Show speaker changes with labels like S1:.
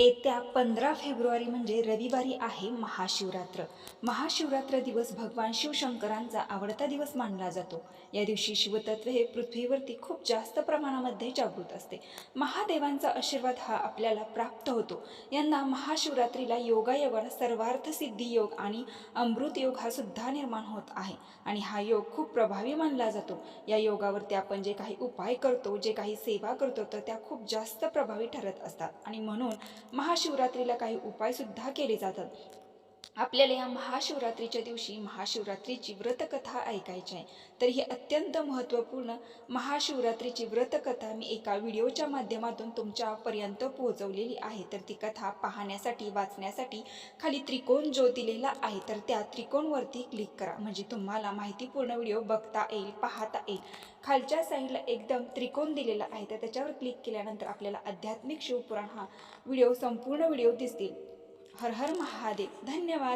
S1: येत्या 15 फेब्रुवारी म्हणजे रविवारी आहे महाशिवरात्र. महाशिवरात्र दिवस भगवान शिवशंकरांचा आवडता दिवस मानला जातो. या दिवशी शिवतत्व हे पृथ्वीवरती खूप जास्त प्रमाणामध्ये जागृत असते. महादेवांचा आशीर्वाद हा आपल्याला प्राप्त होतो. यंदा महाशिवरात्रीला योगायोगाला सर्वार्थ सिद्धी योग आणि अमृत योग हा सुद्धा निर्माण होत आहे आणि हा योग खूप प्रभावी मानला जातो. या योगावरती आपण जे काही उपाय करतो, जे काही सेवा करतो, तर त्या खूप जास्त प्रभावी ठरत असतात आणि म्हणून महाशिवरात्रीला काही उपाय सुद्धा केले जातात. आपल्याला या महाशिवरात्रीच्या दिवशी महाशिवरात्रीची व्रतकथा ऐकायची आहे. तर ही अत्यंत महत्त्वपूर्ण महाशिवरात्रीची व्रतकथा मी एका व्हिडिओच्या माध्यमातून तुमच्यापर्यंत पोहोचवलेली आहे. तर ती कथा पाहण्यासाठी वाचण्यासाठी खाली त्रिकोण जो दिलेला आहे, तर त्या त्रिकोणवरती क्लिक करा, म्हणजे तुम्हाला माहितीपूर्ण व्हिडिओ बघता येईल, पाहता येईल. खालच्या साईडला एकदम त्रिकोण दिलेला आहे, तर त्याच्यावर क्लिक केल्यानंतर आपल्याला आध्यात्मिक शिवपुराण हा संपूर्ण व्हिडिओ दिसतील. हर हर महादेव. धन्यवाद.